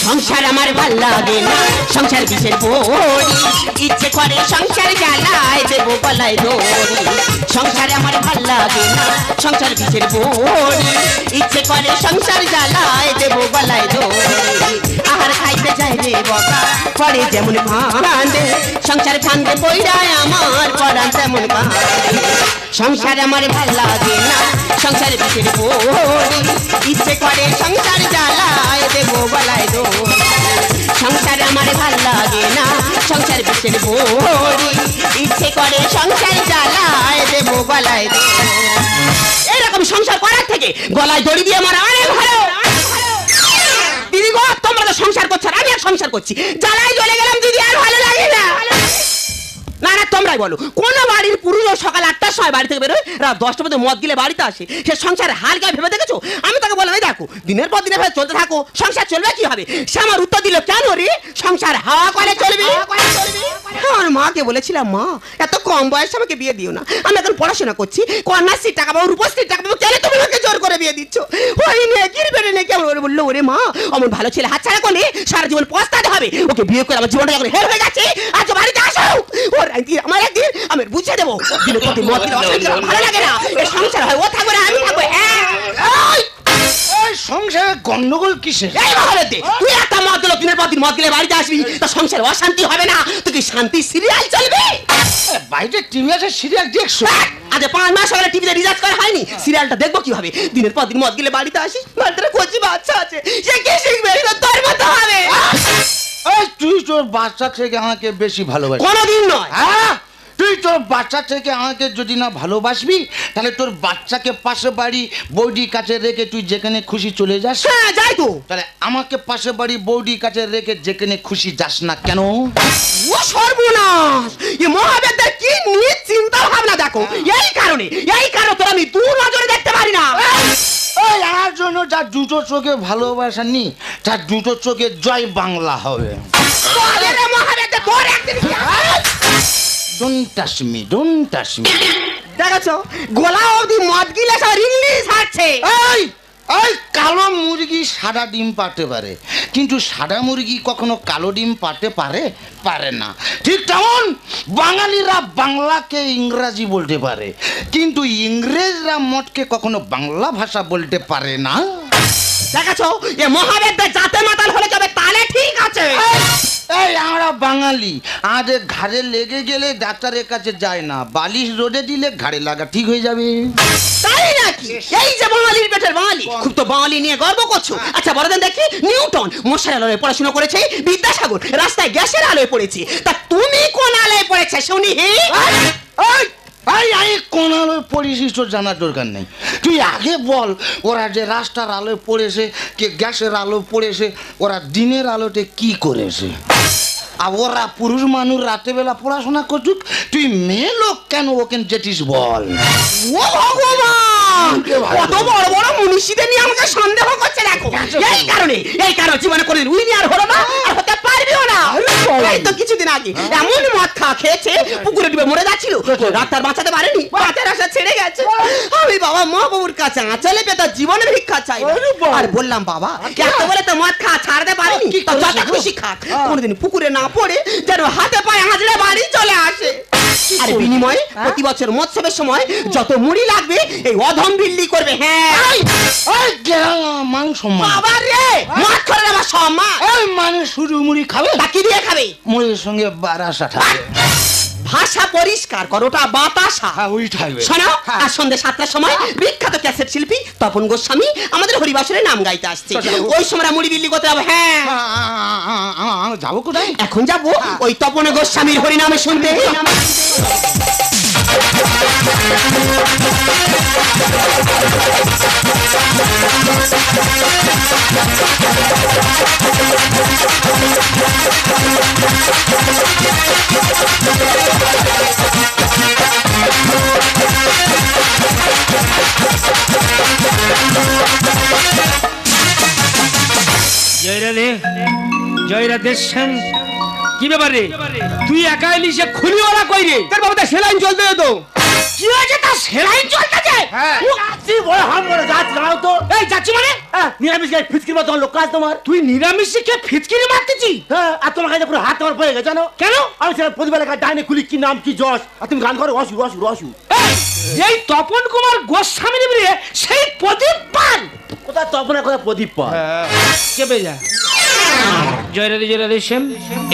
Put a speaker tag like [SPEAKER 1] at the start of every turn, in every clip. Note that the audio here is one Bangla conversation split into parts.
[SPEAKER 1] সংসার আমার ভাল লাগে না, সংসার বিষের বড়ি, ইচ্ছে করে সংসার জ্বালায় দেব গলায় দড়ি। সংসার আমার ভাল লাগে না, সংসার বিষের বড়ি, ইচ্ছে করে সংসার জ্বালায় দেব গলায় দড়ি। আহার খাইতে যাই রে বকা, পরে যেমন কাঁদে, সংসার কান্দে পইড়ায় আমার পরাণ তেমন কাঁদে। সংসার আমার ভাল লাগে না, সংসার বিষের বড়ি, ইচ্ছে করে সংসার জ্বালায় দেব গলায় দড়ি। সংসার আমার ভাল লাগে না, সংসার বিষের বড়ি, ইচ্ছে করে সংসার জ্বালায় দেব গলায় দড়ি। এরকম সংসার করার থেকে গলায় দড়ি দিয়ে আমার অনেক ভালো। দিদি গো, তোমরা তো সংসার করছো, আমি আর সংসার করছি, জ্বালায় জ্বলে গেলাম দিদি, আর ভালো লাগে না। না না, তোমরাই বলো, কোন বাড়ির পুরুষ সকাল 8টার সময় বাড়ি থেকে বেরোয়, রাত 10টার মধ্যে মদ গিলে বাড়িতে আসে, সে সংসারের হাল গায়ে ভেবে দেখেছো? আমি তাকে বললাম, এই দেখো দিনের পর দিনের ভাবে চলতে থাকো, সংসার চলবে কি হবে? সে আমার উত্তর দিল, কেন রে, সংসার হাওয়া করে চলবে। আমার মাকে বলেছিলাম, মা এত কম বয়সে আমাকে বিয়ে দিও না, আমি এখন পড়াশোনা করছি, কন্যাশ্রীর টাকা পাবো, রূপশ্রীর টাকা পাবো, কেন তুমি আমাকে জোর করে বিয়ে দিচ্ছ? ওই নেকির বেড়ে নেকি আমার বললো, ওরে মা অমন ভালো ছেলে হাতছাড়া করলে সারা জীবন পস্তাতে হবে, ওকে বিয়ে করে আমার জীবনটা যখন হের হয়ে গেছে, আজ বাড়িতে আসো, ওর আমার একদিন আমি বুঝে দেবো। দিনের প্রতি মদ দিলে ভালো লাগে না, এই সংসার হয়, ও থাকবে না আমি থাকবো।
[SPEAKER 2] সংসারে গন্ডগোল কিসের?
[SPEAKER 1] এই মহলে তুই একটা মদ দিল, দিনের পর দিন মদ দিলে বাড়িতে আসবি, তা সংসার অশান্তি হবে না? তুই কি শান্তি সিরিয়াল চলবে?
[SPEAKER 2] বাইরে টিভি আছে, সিরিয়াল দেখছো?
[SPEAKER 1] আজ 5 মাস হলে টিভিতে রিচার্জ করা হয়নি, সিরিয়ালটা দেখবো কিভাবে? দিনের পর দিন মদ গিলে বাড়িতে আসিস, বাড়িতে কচি বাচ্চা আছে, সে কি শিখবে? তোর মতো হবে।
[SPEAKER 2] তুই তোর বাচ্চা থেকে আমাকে বেশি ভালোবাসিস?
[SPEAKER 1] কোনোদিন নয়।
[SPEAKER 2] হ্যাঁ, তুই তোর বাচ্চা থেকে আমাকে যদি না ভালোবাসবি, তাহলে তোর বাচ্চাকে পাশে বাড়ি বৌদির কাছে রেখে তুই যেখানে খুশি চলে যাস।
[SPEAKER 1] হ্যাঁ যাই তো।
[SPEAKER 2] তাহলে আমাকে পাশে বাড়ি বৌদির কাছে রেখে যেখানে খুশি যাস না কেন?
[SPEAKER 1] ও সর্বনাশ, এ মহাবেদের কি নিয়ে চিন্তা ভাবনা দেখো। এই কারণে তোর আমি দু নজরে দেখতে পারি না।
[SPEAKER 2] ওই আর জন্য যার দুটো চোখে ভালোবাসা নি, তার দুটো চোখে জয় বাংলা হবে। Don't touch me, don't touch me.
[SPEAKER 1] দেখছো গোলা অবধি মদ গিলে সব ইংলিশ হাঁটছে।
[SPEAKER 2] এই কালো মুরগি সাদা ডিম পারতে পারে, কিন্তু সাদা মুরগি কখনো কালো ডিম পারতে পারে না। ঠিক তেমন বাঙালিরা বাংলাকে ইংরাজি বলতে পারে, কিন্তু ইংরেজরা মদকে কখনো বাংলা ভাষা বলতে পারে না।
[SPEAKER 1] দেখছো এ মহাবেদের জাতে মাতাল হলে যাবে, তাহলে ঠিক আছে।
[SPEAKER 2] এই আমরা বাঙালি, আমাদের ঘাড়ে লেগে গেলে ডাক্তারের কাছে যায় না, বালিশ রোদে দিলে ঘাড়ে লাগা ঠিক হয়ে যাবে।
[SPEAKER 1] তাই নাকি? এই যে বাঙালির পেটের বাঙালি, খুব তো বাঙালি নিয়ে গর্ব করছো। আচ্ছা বড় দেন দেখি, নিউটন মশার আলোয় পড়াশোনা করেছে, বিদ্যাসাগর রাস্তায় গ্যাসের আলোয় পড়েছে, তা তুমি কোন আলোয় পড়েছে শুনি?
[SPEAKER 2] আমি কোন আলোয় পড়েছিস তোর জানার দরকার নেই, তুই আগে বল ওরা যে রাস্তার আলোয় পড়েছে, কে গ্যাসের আলো পড়েছে, ওরা দিনের আলোতে কি করেছে? আর ওরা পুরুষ মানুষ রাতেবেলা পড়াশোনা করছুক, তুই মেয়ে লোক কেন ওকে যেতিস বল?
[SPEAKER 1] ও ভগবান, কত বড় বড় মনীষীদের নিয়ে আমাকে সন্দেহ করছে দেখো। এই কারণে জীবনে কোনদিন উইনিয়ার হলো না, আর হতে পারবিও না। এই তো কিছুদিন আগে এমন মদ খেয়েছে, পুকুরে ডুবে মরে যাচ্ছিল, ডাক্তার বাঁচাতে পারেনি, বাঁচার আশা ছেড়ে গেছে। আমি বাবা মা বাবুর কাছে আঁচলে পেতে জীবনে ভিক্ষা চাই, আর বললাম বাবা এত বলে তো মদ ছাড়তে পারিনি, যত খুশি খাক, কোনদিন পুকুরে না পড়ে যেন হাতে পায়ে আঁচলে বাড়ি চলে আসে। আর বিনিময়ে প্রতি বছর মৎসবের সময় যত মুড়ি লাগবে এই অধম বিল্লি করবে। হ্যাঁ
[SPEAKER 2] মাংস
[SPEAKER 1] বাবা রে, মদ করে আমার সম্মান।
[SPEAKER 2] মানে শুধু মুড়ি খাবে,
[SPEAKER 1] বাকি দিয়ে খাবে,
[SPEAKER 2] মুড়ির সঙ্গে বারাসা থাকবে।
[SPEAKER 1] ভাষা পরিষ্কার করো, ওটা বাতাসা।
[SPEAKER 2] ওই থাকবে।
[SPEAKER 1] শোনো, আর সন্ধ্যে 7টার সময় বিখ্যাত ক্যাসেট শিল্পী তপন গোস্বামী আমাদের হরিবাসরের নাম গাইতে আসছে, ওই সময় মুড়ি বিল্লি করতে যাবো। হ্যাঁ
[SPEAKER 2] যাবো কোথায়?
[SPEAKER 1] এখন যাবো ওই তপন গোস্বামীর হরিনামে শুনতে।
[SPEAKER 3] জয়রাধে শ্যাম, কি ব্যাপারে তুই একা এলি? সে খুলিওয়ালা কই রে?
[SPEAKER 1] তার বাবা সেলাইন চলতে তো। কি হয়েছে তা সেলাই চলতেছে?
[SPEAKER 3] তুই বড় হাম বড় যাচ্ছি দাঁড়াও তো।
[SPEAKER 1] এই যাচ্ছি মানে
[SPEAKER 3] নিরামিষ গায়ে ফিচকির মতো লোক কাজ তোমার।
[SPEAKER 1] তুই নিরামিষকে ফিচকিরি মারতেছি?
[SPEAKER 3] হ্যাঁ, আর তোমার কাছে পুরো হাত তোমার পড়ে গেছে জানো
[SPEAKER 1] কেন?
[SPEAKER 3] আমি সেটা প্রতিবেলা ডাইনে খুলি কি নাম কি যশ, আর তুমি গান করো অসু অসু অসু।
[SPEAKER 1] এই তপন কুমার গোস্বামীর বিয়ে সেই প্রদীপ পান
[SPEAKER 3] কোথায় তপন আর কোথায় প্রদীপ পাল?
[SPEAKER 1] চেপে যা। জয় রাধে জয় রাধে শ্যাম।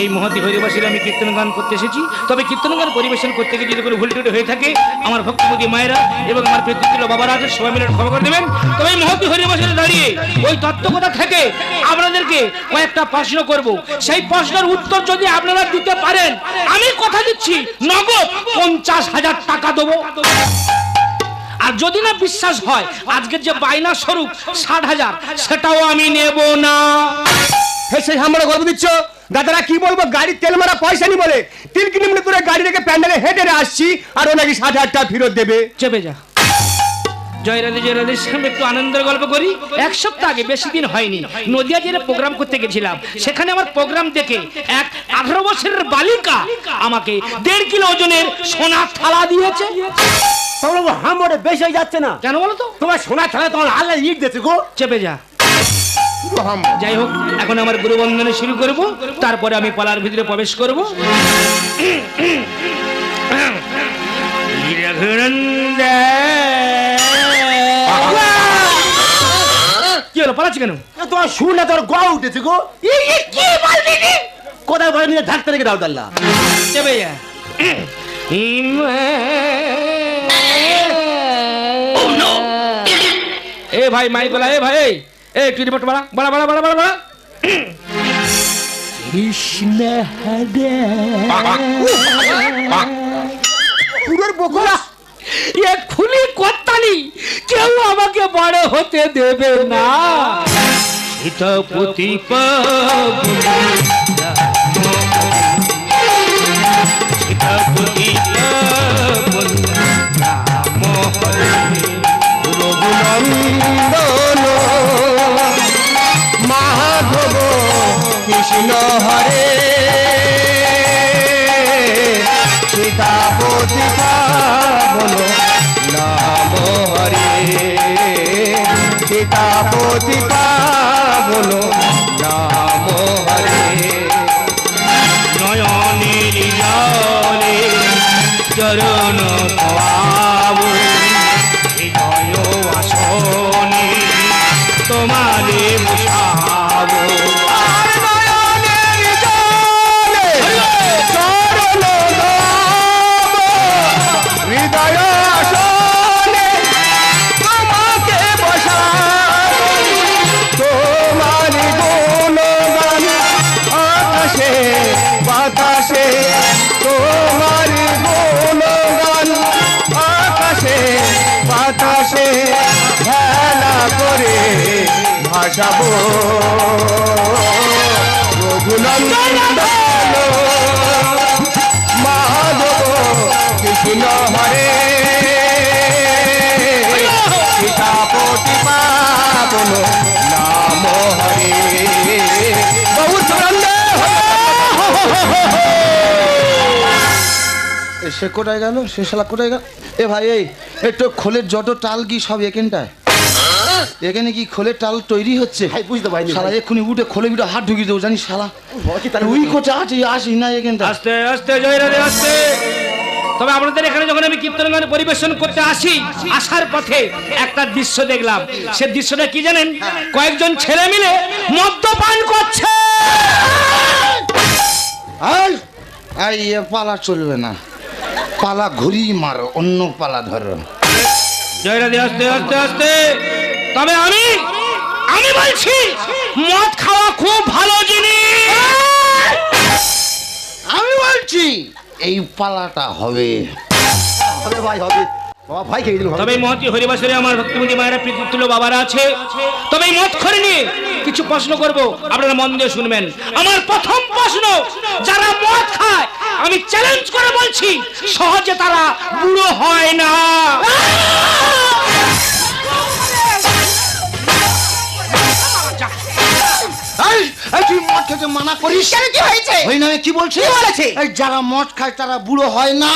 [SPEAKER 1] এই মহতি হরিবাসীর আমি কীর্তন গান করতে এসেছি। তবে কীর্তন গান পরিবেশন করতে গিয়ে যদি কোনো ভুল টুটি হয়ে থাকে আমার ভক্তিমতী মায়েরা এবং আমার পিতৃতুল্য বাবারা আছে সবাই মিলে ক্ষমা করে দেবেন। তবে এই মহতি হরিবাসীরা দাঁড়িয়ে ওই তত্ত্বকথা থেকে আপনাদেরকে কয়েকটা প্রশ্ন করব। সেই প্রশ্নের উত্তর যদি আপনারা দিতে পারেন আমি কথা দিচ্ছি নগদ 50,000 টাকা দেবো। আর যদি না বিশ্বাস হয় আজকের যে বায়না স্বরূপ 60,000 সেটাও আমি নেব না।
[SPEAKER 3] সেই আমরা গল্প দিচ্ছ দাদারা কি বলবো, গাড়ির তেল মারা পয়সা নি বলে 3 কিলোমিটার দূরে গাড়ি রেখে প্যান্ডেলে হেঁটে আসছি আর ও নাকি 60,000 টাকা ফেরত দেবে।
[SPEAKER 1] চেপে যা। জয় রাধে শ্যাম। একটু আনন্দের গল্প করি। 1 সপ্তাহ আগে, বেশি দিন হয়নি, নদিয়া জেলে প্রোগ্রাম করতে গেছিলাম। সেখানে আমার প্রোগ্রাম দেখে এক 18 বছরের বালিকা আমাকে 1.5 কিলো ওজনের সোনার থালা দিয়েছে।
[SPEAKER 3] তোমরা হামড়ে বেশি হয়ে যাচ্ছে না
[SPEAKER 1] কেন বলো তো?
[SPEAKER 3] তোমার সোনা খেলা তোমার আল্লাহ ইট দিয়েছে গো।
[SPEAKER 1] চেপে যা। যাই হোক, এখন আমার গুরু বন্দনা শুরু করব, তারপরে আমি পালার ভিতরে প্রবেশ করব। কি হলো, পালাচ্ছি কেন?
[SPEAKER 3] তোমার সুর না তোর গা উঠেছে গো।
[SPEAKER 1] কি বলবি?
[SPEAKER 3] কোথায় বলে নিয়ে ঢাকতে রেখে দাও দাল্লা।
[SPEAKER 1] চেপে যা। এ ভাই মাইক বলা, এ ভাই এ তুই রিপোর্ট বাড়া বাড়া বাড়া বাড়া বাড়া বাড়া। কৃষ্ণ হরে
[SPEAKER 3] পুরোর বকুলা
[SPEAKER 1] এ খুলি কত্তালি, কেউ আমাকে বড় হতে দেবে না। সীতাপতি সীতাপতি
[SPEAKER 3] রঘুনন্দন মাধব কৃষ্ণ হরে সীতাপতি পাবন নাম হরে সীতাপতি পাবন নাম হরে
[SPEAKER 1] নয়নের জলে চরণ পাব হৃদয় আসনে তোমারে বসাব।
[SPEAKER 3] হৃদয় আসনে তোমাকে বসাব, তোমার গুণগান আকাশে বাতাসে, তোমার গুণগান আকাশে বাতাসে খেলা করে ভাসাবো। রঘুনন্দন মাধব কৃষ্ণ হরে সীতাপতি পাবন নাম হরে। বহু সে কোথায় গেল, সে শালা কোথায় গেল? এ ভাই এই একটু খোলের যত টাল কি সব এখানটায়, এখানে কি খোলের টাল তৈরি হচ্ছে? বুঝতে পারিনি শালা, এক্ষুনি উঠে খোলে ভিতরে হাত ঢুকিয়ে দেবো জানিস শালা। তুই কোথায় আছিস, আসি না এখানটা।
[SPEAKER 1] আস্তে আস্তে জয় রাধে আস্তে। তবে আপনাদের এখানে যখন আমি কীর্তন গান পরিবেশন করতে আসি, আসার পথে একটা দৃশ্য দেখলাম। সে দৃশ্যটা কি জানেন? কয়েকজন ছেলে মিলে মদ্যপান করছে।
[SPEAKER 2] পালা চলবে না, পালা ঘুরিয়ে মারো, অন্য পালা ধরো।
[SPEAKER 1] জয় রাধে আস্তে আস্তে আস্তে। তবে আমি বলছি মদ খাওয়া খুব ভালো জিনিস।
[SPEAKER 2] আমি বলছি এই পালাটা হবে।
[SPEAKER 3] ভাই হবে বাবা, ভাই খেয়ে দিল।
[SPEAKER 1] তবে মহতি হরিবাসরে আমার ভক্তিমতী মায়েরা পিতৃতুল্য বাবারা আছে। তবে এই মদ খড়ি নিয়ে কিছু প্রশ্ন করব, আপনারা মন দিয়ে শুনবেন। আমার প্রথম প্রশ্ন, যারা মদ খায় আমি চ্যালেঞ্জ করে বলছি সহজে তারা বুড়ো হয় না।
[SPEAKER 2] তুই মদ খেতে মানা করিস কেন? কি হয়েছে? ওই নামে কি বলছিস?
[SPEAKER 3] বলেছে
[SPEAKER 2] এই যারা মদ খায় তারা বুড়ো হয় না।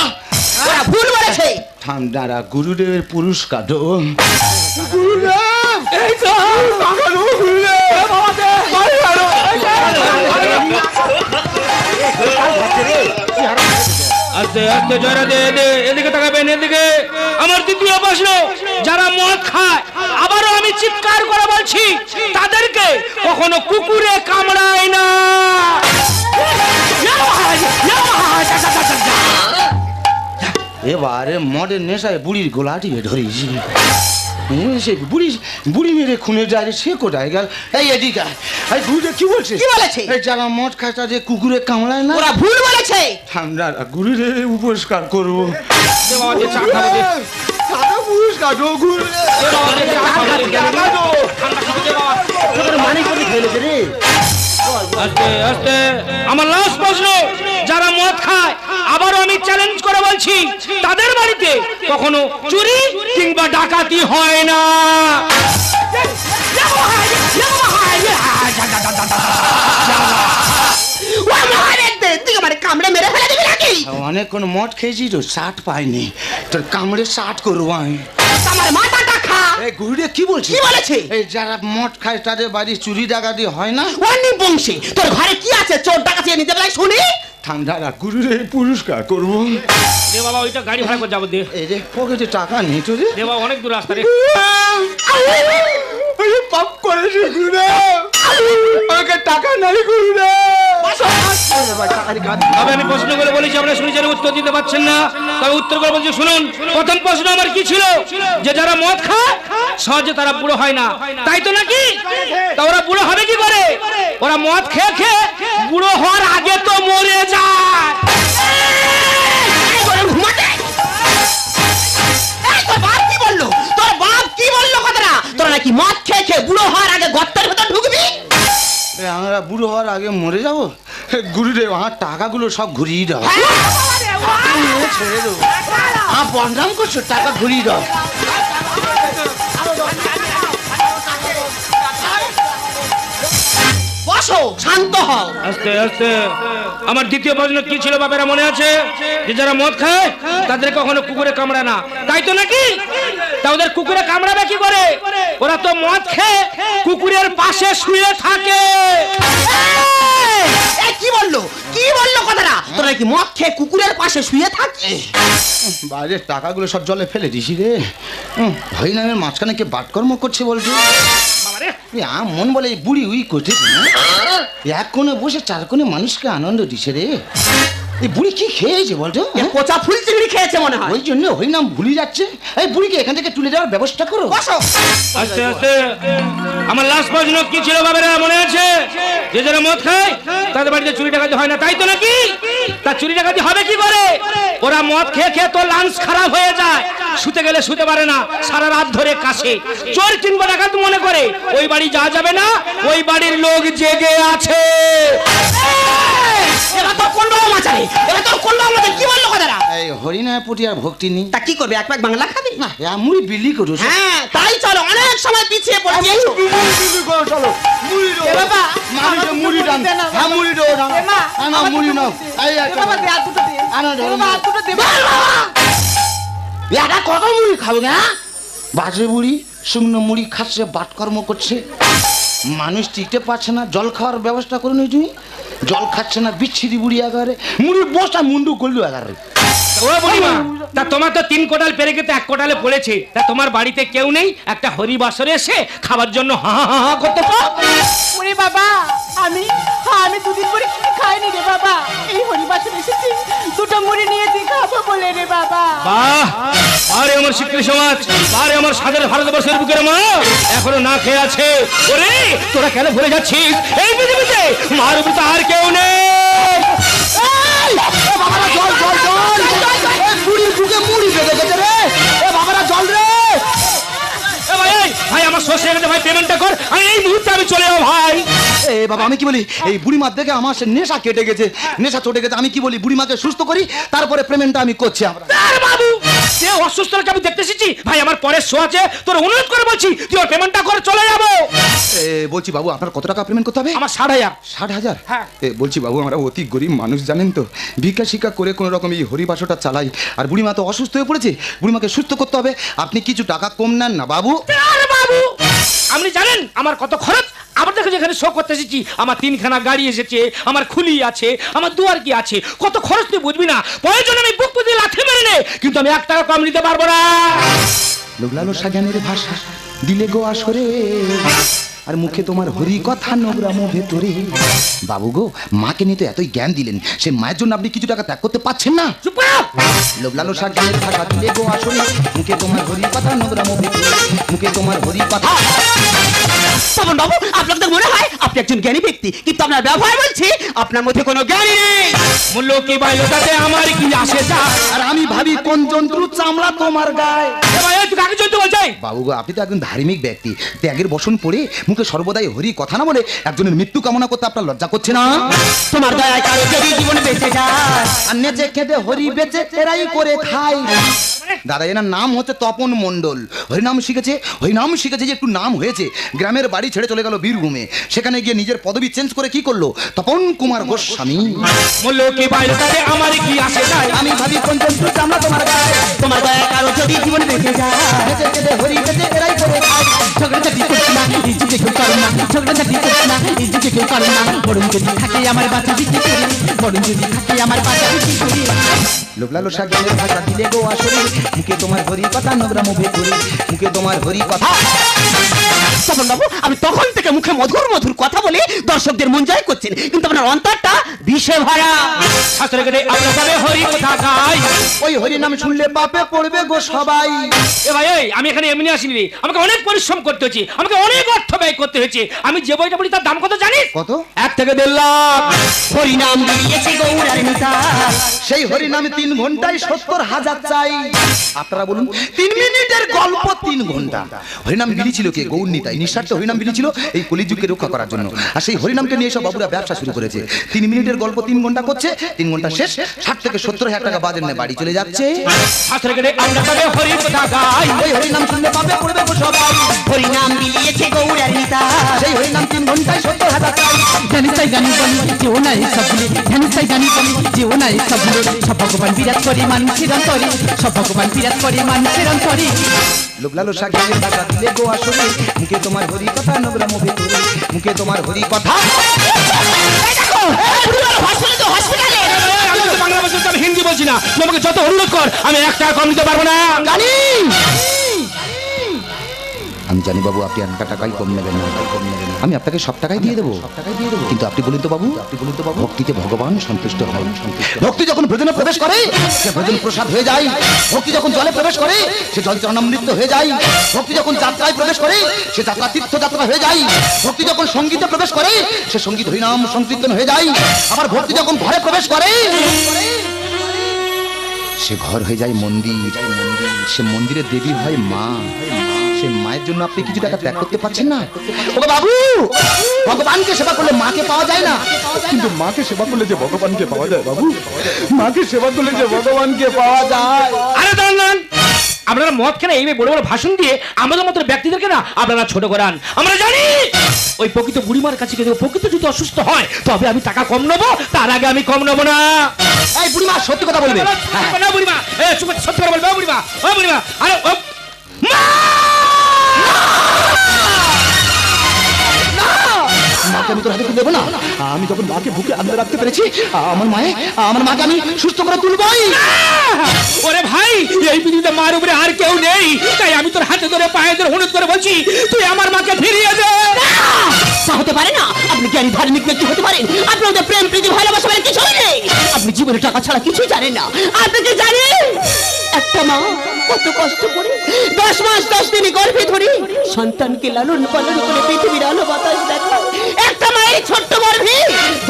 [SPEAKER 3] ভুল বলেছে। ঠান্ডারা গুরুদেবের পুরস্কার দো।
[SPEAKER 4] আস্তে আস্তে জয়রা দে দে, এদিকে তাকাবেন, এদিকে। আমার দ্বিতীয় প্রশ্ন, যারা মদ খায়, আবারও আমি চিৎকার করে বলছি, তাদেরকে কখনো কুকুরে কামড়ায় না।
[SPEAKER 3] এবারে মদের নেশায় বুড়ির গোলাটি ধরেছি। সে বুড়ি বুড়ি মেরে খুনে যায় রে, সে কোথায় গেল? এই এদিকে আয়। এই গুরুদে কি বলছে?
[SPEAKER 1] কি বলেছে?
[SPEAKER 3] এই যারা মদ খায় তাদের কুকুরে কামড়ায় না।
[SPEAKER 1] ওরা ভুল বলেছে।
[SPEAKER 3] ঠান্ডা গুরুরে উপস্কার করবো।
[SPEAKER 4] দে বাবা, দে চা খাবো, দে।
[SPEAKER 3] টাকা পুরস্কার দো গুরুরে।
[SPEAKER 4] দে বাবা, দে চা খাবো, দে। ঠান্ডা খাবো, দে বাবা।
[SPEAKER 3] তোদের মানে করে খেলেছে রে।
[SPEAKER 4] আস্তে আস্তে। আমার লাস্ট প্রশ্ন, যারা মদ খায়, আবারও আমি চ্যালেঞ্জ করে বলছি, তাদের বাড়িতে কখনো চুরি কিংবা ডাকাতি হয় না।
[SPEAKER 1] কামড়ে মেরে ফেলে দিবি নাকি?
[SPEAKER 3] অনেকক্ষণ মদ খেয়েছি তো, শার্ট পাইনি, তোর কামড়ে শার্ট করবো আমি।
[SPEAKER 1] আমার মাথাটা খা।
[SPEAKER 3] এই গুরুরে কি বলছে?
[SPEAKER 1] কি বলেছে?
[SPEAKER 3] এই যারা মদ খায় তাদের বাড়ি চুরি ডাকাতি হয় না।
[SPEAKER 1] অনেক বংশী, তোর ঘরে কি আছে? চোর ডাকাতি নিতে বেলায় শুনি।
[SPEAKER 3] ঠান্ডা গুরুরে পুরস্কার করবো।
[SPEAKER 4] দে বাবা, ওইটা গাড়ি ভাড়া করে যাবো, দে।
[SPEAKER 3] এই রে পকেটে টাকা নেই তো রে।
[SPEAKER 4] দে বাবা, অনেক দূর রাস্তা রে।
[SPEAKER 3] পাপ করেছি গুরুরে, আমাকে টাকা নাই গুরুরে।
[SPEAKER 4] তবে আমি প্রশ্ন করে বলেছি, আপনারা শুনেছেন, উত্তর দিতে পারছেন না। তবে উত্তর করে বলছি, শুনুন। প্রথম প্রশ্ন আমার কি ছিল? যে যারা মদ খায় সহজে তারা বুড়ো হয় না, তাই তো নাকি? তা ওরা বুড়ো হবে কি করে? ওরা মদ খেয়ে খেয়ে বুড়ো হওয়ার আগে তো মরে যায়।
[SPEAKER 1] তোর বাপ কি বললো? তোর বাপ কি বললো কথাটা? তোরা নাকি মদ খেয়ে খেয়ে বুড়ো হওয়ার আগে গর্তের ভেতর ঢুকবি?
[SPEAKER 3] আমরা বুড়ো হওয়ার আগে মরে যাবো? গুরুদেব আমার টাকাগুলো সব ঘুরিয়ে দাও। ছেড়ে দেবো, আমার বদনাম করছো, টাকা ঘুরিয়ে দাও।
[SPEAKER 1] বসো, শান্ত হও।
[SPEAKER 4] আস্তে আস্তে। আমার দ্বিতীয় প্রশ্ন কি ছিল বাবারা, মনে আছে? যে যারা মদ খায় তাদের কখনো কুকুরে কামড়ায় না, তাই তো নাকি? তা ওদের কুকুরে কামড়াবে কি করে? ওরা তো মদ খেয়ে কুকুরের পাশে শুয়ে থাকে।
[SPEAKER 1] কি বললো? কি বললো কথাটা? তোরা নাকি মদ খেয়ে কুকুরের পাশে শুয়ে থাকিস?
[SPEAKER 3] বাইরের টাকাগুলো সব জলে ফেলে দিছি রে। ভাই নামের মাঝখানে কে বাটকর্ম করছে বলছো? মন বলে এই বুড়ি উই করছে না, এক কোণে বসে চার কোণে মানুষকে আনন্দ দিছে রে। এই বুড়ি কি খেয়েছে বলতো?
[SPEAKER 1] পচা ফুল চিংড়ি খেয়েছে মনে হয়।
[SPEAKER 3] ওই জন্য ওই নাম ভুলে যাচ্ছে। এই বুড়িকে এখান থেকে তুলে দেওয়ার ব্যবস্থা করো।
[SPEAKER 1] বসো।
[SPEAKER 4] আস্তে আস্তে। আমার লাস্ট প্রশ্ন কি ছিল বাবারা, মনে আছে? যে যারা মদ খায় তাদের বাড়িতে চুরি ডাকাতি হয় না, তাই তো নাকি? তা চুরি ডাকাতি হবে কি করে? ওরা মদ খেয়ে খেয়ে তো লাঞ্চ খারাপ হয়ে যায়, শুতে গেলে শুতে পারে না, সারা রাত ধরে কাশে। চোর কিংবা ডাকাত মনে করে ওই বাড়ি যাওয়া যাবে না, ওই বাড়ির লোক জেগে আছে।
[SPEAKER 1] এবার তো কোন বাবা মাচারে, এবার তো কোন বাবা মাচারে, কি বললো কথাটা?
[SPEAKER 3] এই হরিনায় প্রতি আর ভক্তি নেই।
[SPEAKER 1] তা কি করবে? এক প্যাক বাংলা খাবি?
[SPEAKER 3] না মুড়ি বিলি করো।
[SPEAKER 1] হ্যাঁ তাই চলো, অনেক সময় পিছিয়ে পড়েছি।
[SPEAKER 3] চলো মুড়ি দাও।
[SPEAKER 1] এ বাবা,
[SPEAKER 3] মানুষের মুড়ি দাও। হ্যাঁ মুড়ি দাও। আনা মুড়ি নাও। এই
[SPEAKER 1] বাবা দে, আর দুটো দে।
[SPEAKER 3] আনা দাও।
[SPEAKER 1] বাবা আর দুটো দে। বাবা
[SPEAKER 3] এটা কত মুড়ি খাবে না? বাজে বুড়ি শুকনো মুড়ি খাচ্ছে, বাটকর্ম করছে, মানুষ টিকতে পারছে না। জল খাওয়ার ব্যবস্থা করো নি তুমি? জল খাচ্ছে না, বিচ্ছিরি বুড়ি আগারে মুড়ি বসা মুন্ডু করলো আগারে।
[SPEAKER 4] ও বুড়িমা, তা তোমার তো 3 কোটাল পেরে গেতে 1 কোটালে পড়েছে, তা তোমার বাড়িতে কেউ নেই একটা হরিবাসরে এসে খাবার জন্য হা হা হা করতে পারো?
[SPEAKER 5] ওরে বাবা, আমি দুদিন পরে কিছু খাইনি রে বাবা। এই হরিবাসন এসেছি, দুটো মুড়ি নিয়েছি খাবো বলে রে বাবা।
[SPEAKER 4] বাহ, আরে আমার শিক্ষিত সমাজ, আরে আমার স্বাধীন ভারতবর্ষের বুকের মা এখনো না খেয়ে আছে। ওরে তোরা কেন ভুলে যাচ্ছিস এই পৃথিবীতে মার উপর আর কেউ নেই?
[SPEAKER 3] বাবারা জল জল জল, মুড়ি বুকে মুড়ি বেঁধে গেছে রে। এ বাবারা জল রে।
[SPEAKER 4] এ ভাই, ভাই আমার শ্বশুর এসে ভাই পেমেন্টটা কর, আমি এই মুহূর্তে আমি চলে যাবো ভাই।
[SPEAKER 3] এ বাবা আমি কি বলি, এই বুড়ি মার দেখে আমার সে নেশা কেটে গেছে, নেশা চটে গেছে। আমি কি বলি, বুড়ি মাকে সুস্থ করি, তারপরে পেমেন্টটা আমি করছি। আমরা
[SPEAKER 4] বাবু যে অসুস্থটাকে আমি দেখতে এসেছি ভাই, আমার পরের শো আছে, তোর অনুরোধ করে বলছি তুই ওর পেমেন্টটা করে চলে যাবো।
[SPEAKER 3] বলছি বাবু আপনার কত টাকা পেমেন্ট করতে হবে?
[SPEAKER 4] আমার 60,000।
[SPEAKER 3] 60,000?
[SPEAKER 4] হ্যাঁ।
[SPEAKER 3] বলছি বাবু আমরা অতি গরিব মানুষ জানেন তো, ভিক্ষা শিক্ষা করে কোনো রকম এই হরিবাসটা চালাই, আর বুড়িমা তো অসুস্থ হয়ে পড়েছে, বুড়িমাকে সুস্থ করতে হবে, আপনি কিছু টাকা কম নেন না বাবু।
[SPEAKER 4] আরে বাবু, আপনি জানেন আমার কত খরচ? আবার দেখো যেখানে শো করতে এসেছি, আমার 3খানা গাড়ি এসেছে, আমার খুলি আছে, আমার দুয়ার কি আছে, কত খরচ তুই বুঝবি না। প্রয়োজন আমি বুক পুঁতে লাথি মেরে নে, কিন্তু আমি 1 টাকা কম নিতে পারবো না।
[SPEAKER 3] লোকলালো সাজানের ভাষা দিলে গো আসরে, আর মুখে তোমার হরি কথা নোংরাম ভেতরে। বাবু গো, মাকে নিয়ে তো এতই জ্ঞান দিলেন, সে মায়ের জন্য আপনি কিছু টাকা ত্যাগ করতে পারছেন না?
[SPEAKER 4] চুপ করো।
[SPEAKER 3] লোকলালো সাজানের ভাষা দিলে গো আসরে, মুখে তোমার হরি কথা নোংরাম ভেতরে, মুখে তোমার হরি কথা।
[SPEAKER 1] তপন বাবু, আপনার তো মনে হয় আপনি একজন জ্ঞানী ব্যক্তি, কিন্তু আপনার ব্যবহার বলছি আপনার মধ্যে কোনো জ্ঞানী নেই।
[SPEAKER 4] মূল্য কি বাইলো তাতে আমার কি আসে যায়?
[SPEAKER 3] আর আমি ভাবি কোন জন্তুর চামড়া তোমার গায়ে।
[SPEAKER 4] এ ভাই, তুই কাকে চলতে বলছিস?
[SPEAKER 3] বাবু গো, আপনি তো একজন ধার্মিক ব্যক্তি, ত্যাগের বসন পড়ে মুখে সর্বদাই হরি কথা না বলে একজনের মৃত্যু কামনা করতে আপনার লজ্জা করছে না?
[SPEAKER 1] তোমার দয়ায় কারো যদি জীবন বেঁচে যায়,
[SPEAKER 3] আর নেচে খেতে হরি বেচে তেরাই করে খাই। দাদা এনার নাম হচ্ছে তপন মণ্ডল, হরিনাম শিখেছে, হরিনাম শিখেছে যে একটু নাম হয়েছে, গ্রামের বাড়ি ছেড়ে চলে গেল বীরভূমে, সেখানে গিয়ে নিজের পদবি চেঞ্জ করে কি করলো, তপন কুমার গোস্বামী।
[SPEAKER 4] মূল্য কি বাইলো তাতে আমার কি আসে যায়?
[SPEAKER 3] আমি ভাবি কোন জন্তুর চামড়া তোমার গায়ে,
[SPEAKER 1] তোমার দয়ায় কারো যদি জীবন বেঁচে যায়,
[SPEAKER 3] নেচে খেতে হরি বেচে তেরাই করে খাই।
[SPEAKER 5] ঝগড়াঝাটি করছি না, এই যুগে কেউ করে না, ঝগড়াঝাটি করছি না, এই যুগে কেউ করে না। বরং যদি থাকে আমার বাঁচা বিক্রি করি, বরং যদি থাকে আমার বাঁচা বিক্রি করি।
[SPEAKER 3] লোকলালো সাগরের ভাষা দিলে গো আসরে, মুখে তোমার হরি কথা নোংরাম ভেতরে, মুখে তোমার হরি কথা।
[SPEAKER 1] তপন বাবু, আপনি তখন থেকে মুখে মধুর মধুর কথা বলে দর্শকদের মন জয় করছেন, কিন্তু আপনার অন্তরটা বিষে ভরা।
[SPEAKER 4] শাস্ত্রে গেলে আমরা তবে হরি কথা গাই।
[SPEAKER 3] ওই হরি নাম শুনলে পাপে পড়বে গো সবাই।
[SPEAKER 4] এ ভাই, এই আমি এখানে এমনি আসিনি রে, আমাকে অনেক পরিশ্রম করতে হয়েছে, আমাকে অনেক অর্থ ব্যয় করতে হয়েছে। আমি যে বইটা পড়ি তার দাম কত জানিস?
[SPEAKER 3] কত?
[SPEAKER 4] 1 থেকে 1.5 লাখ।
[SPEAKER 1] হরিনাম দিয়েছে গৌরার নিতাই,
[SPEAKER 3] সেই হরি নামে 3 ঘন্টায় 70,000 চাই। আপনারা বলুন, 3 মিনিটের গল্প 3 ঘন্টা। হরিনাম বিলিছিল কে? গৌরনীতাই নিঃস্বার্থ হরিনাম বিলিছিল এই কলিযুগকে রক্ষা করার জন্য, আর সেই হরিনামকে নিয়ে সব বাবুরা ব্যবসা শুরু করেছে। 3 মিনিটের গল্প 3 ঘন্টা করছে, 3 ঘন্টা শেষ, 60 থেকে 70,000 টাকা বাজেট নিয়ে বাড়ি চলে যাচ্ছে।
[SPEAKER 4] শাস্ত্রে গেলে আমরা তবে হরি কথা গাই।
[SPEAKER 3] ওই হরিনাম শুনলে পাপে পড়বে গো সবাই।
[SPEAKER 1] হরিনাম দিয়েছে গৌরার নিতাই,
[SPEAKER 3] সেই হরিনাম 3 ঘন্টায় 70,000 চাই।
[SPEAKER 5] জানিসাই গানি বলি যেও না এই সব ভুলে, জানিসাই গানি বলি যেও না এই সব ভুলে। সব ভগবান বিরাজ করে মানুষের অন্তরে, সব ভগবান বিরাজ করে মানুষের অন্তরে।
[SPEAKER 3] লোকলালো সাগরের ভাষা দিলে গো আসরে, মুখে তোমার হরি কথা নোংরাম ভেতরে, মুখে তোমার হরি কথা।
[SPEAKER 1] হসপিটালে
[SPEAKER 4] আমি তো বাংলা বলছি, আমি হিন্দি বলছি না। তুই আমাকে যত অনুরোধ কর, আমি 1 টাকা কম দিতে পারবো না।
[SPEAKER 3] আমি জানি বাবু আপনি 1 টাকাই কম নেবেন না, আমি আপনাকে সব টাকাই দিয়ে দেবো, কিন্তু আপনি বলুন তো বাবু, ভক্তিতে ভগবান সন্তুষ্ট হয়। ভক্তি যখন ভোজনে প্রবেশ করে সে ভোজন প্রসাদ হয়ে যায়, ভক্তি যখন জলে প্রবেশ করে সে জল চরণামৃত হয়ে যায়, ভক্তি যখন যাত্রায় প্রবেশ করে সে যাত্রা তীর্থযাত্রা হয়ে যায়, ভক্তি যখন সঙ্গীতে প্রবেশ করে সে সঙ্গীত হরিনাম সংকীর্তন হয়ে যায়, আবার ভক্তি যখন ঘরে প্রবেশ করে সে ঘর হয়ে যায় মন্দির, সে মন্দিরের দেবী হয় মা। সে মায়ের জন্য আপনি কিছু টাকা ত্যাগ করতে পারছেন না? ও বাবু, ভগবানকে সেবা করলে মাকে পাওয়া যায় না, কিন্তু মাকে সেবা করলে যে ভগবানকে পাওয়া যায় বাবু, মাকে সেবা করলে যে ভগবানকে পাওয়া যায়।
[SPEAKER 4] আরে দাঁড়ান, আপনারা মদ খেলে এই বড় বড় ভাষণ দিয়ে আমাদের মতো ব্যক্তিদেরকে না আপনারা ছোট করান। আমরা জানি ওই প্রকৃত বুড়িমার কাছে গিয়ে প্রকৃত যদি অসুস্থ হয় তবে আমি টাকা কম নেবো, তার আগে আমি কম নেবো না।
[SPEAKER 3] এই বুড়িমা সত্যি কথা বলবে
[SPEAKER 4] না বুড়িমা, সত্যি কথা বলবে। বুড়িমা, ও বুড়িমা, আরে ও মা!
[SPEAKER 3] মাকে আমি তোর হাতে তুলে দেবো না। আমি যখন মাকে বুকে আগলে রাখতে পেরেছি, আমার মাকে আমি সুস্থ করে তুলবই।
[SPEAKER 4] ওরে ভাই, এই পৃথিবীতে মার উপরে আর কেউ নেই, তাই আমি তোর হাতে ধরে পায়ে ধরে অনুরোধ করে বলছি তুই আমার মাকে ফিরিয়ে দে।
[SPEAKER 1] তা হতে পারে না। আপনি জ্ঞানী ধার্মিক ব্যক্তি হতে পারেন, আপনাদের প্রেম প্রীতি ভালোবাসা বলে কিছুই নেই, আপনি জীবনে টাকা ছাড়া কিছুই জানেন না। আপনি কি জানেন একটা মা কত কষ্ট করে 10 মাস 10 দিন গর্ভে ধরে সন্তানকে লালন পালন করে পৃথিবীর আলো বাতাস দেখায়? একটা মায়ের ছোট্ট গর্ভে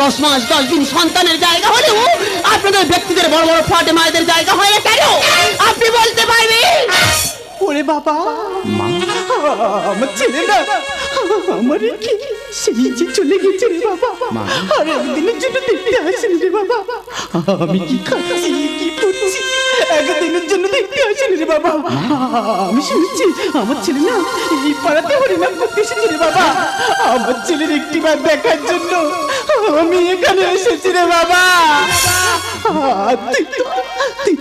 [SPEAKER 1] 10 মাস 10 দিন সন্তানের জায়গা হলেও আপনাদের ব্যক্তিদের বড় বড় ফ্ল্যাটে মায়েদের জায়গা হয় না কেন? আপনি বলতে পারবেন?
[SPEAKER 5] ওরে বাবা, আমার ছেলে না আমার কি সেই যে চলে গেছে রে বাবা, আর একদিনের জন্য দেখতে আসেন রে বাবা। আমি কি খাচ্ছি কি পড়ছি একদিনের জন্য দেখতে আসেন রে বাবা, আমি শুনছি আমার ছেলে না এই পাড়াতে হরিনাম করতে এসেছে রে বাবা। আমার ছেলের একটিবার দেখার জন্য আমি এখানে এসেছি রে বাবা। তুই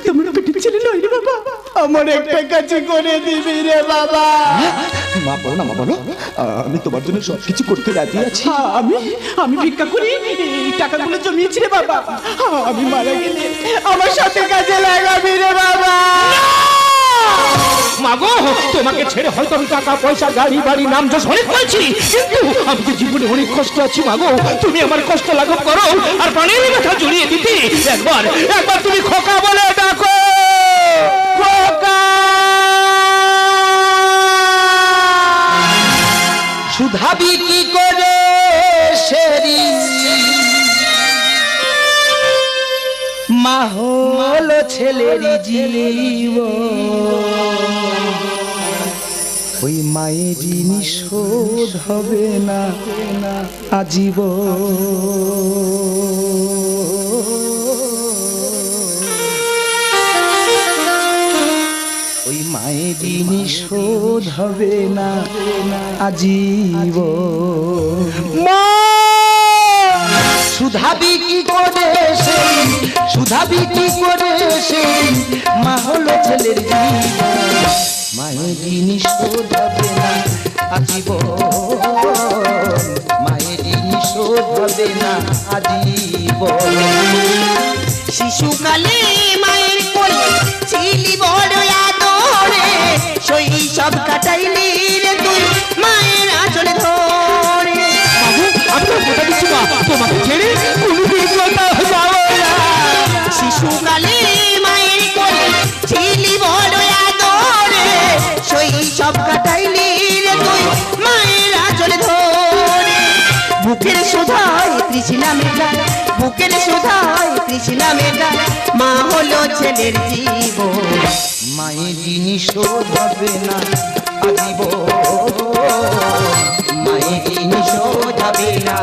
[SPEAKER 5] তো আমার পেটের ছেলে নয় রে বাবা, আমার একটা কাছে করে দিবি রে বাবা।
[SPEAKER 3] মা বলো না, মা বলো, আমি তোমার জন্য সব কিছু করতে রাজি আছি।
[SPEAKER 5] আমি ভিক্ষা করি এই টাকাগুলো জমিয়েছি রে বাবা। আমি মারা গেলে আমার সাথে কাজে লাগাবি রে বাবা।
[SPEAKER 4] মাগো, তোমাকে ছেড়ে হয়তো আমি টাকা পয়সা গাড়ি বাড়ি নাম যশ অনেক পাইছি, কিন্তু আমি তো জীবনে অনেক কষ্ট আছি। মাগো, তুমি আমার কষ্ট লাঘব করো আর প্রাণের ব্যথা জড়িয়ে দিতে একবার তুমি খোকা বলে ডাকো। খোকা।
[SPEAKER 2] শুধাবি কি করে সেরি মা হলো ছেলের জীব, ওই মায়ের জিনিস শোধ হবে না আজীব। ওই মায়ের জিনিস শোধ হবে না আজীব। মা শুধাবি কি করে সেই, শুধাবি কি করে সেই মা হলো ছেলের জীব, মায়ের জিনিস শোধ হবে না আজীবন, মায়ের জিনিস শোধ হবে না আজীবন।
[SPEAKER 1] শিশুকালে মায়ের কোলে ছিলি বড় আদরে, শৈশব কাটাইলি রে তুই মায়ের আঁচলে ধরে।
[SPEAKER 4] আমি তো কথা দিচ্ছি মা, তোমাকে ছেড়ে কোনোদিন কোথাও যাবো না।
[SPEAKER 1] শিশুকালে মায়ের কোলে ছিলি বড় আদরে, শৈশব কাটাইলি রে তুই মায়ের আঁচলে ধরে। বুকের সুধায় তৃষ্ণা মেটায়, বুকের সুধায় তৃষ্ণা মেটায়, মা হলো ছেলের জীবন,
[SPEAKER 2] মায়ের জিনিস শোধ হবে না আজীবন, মায়ের জিনিস শোধ হবে না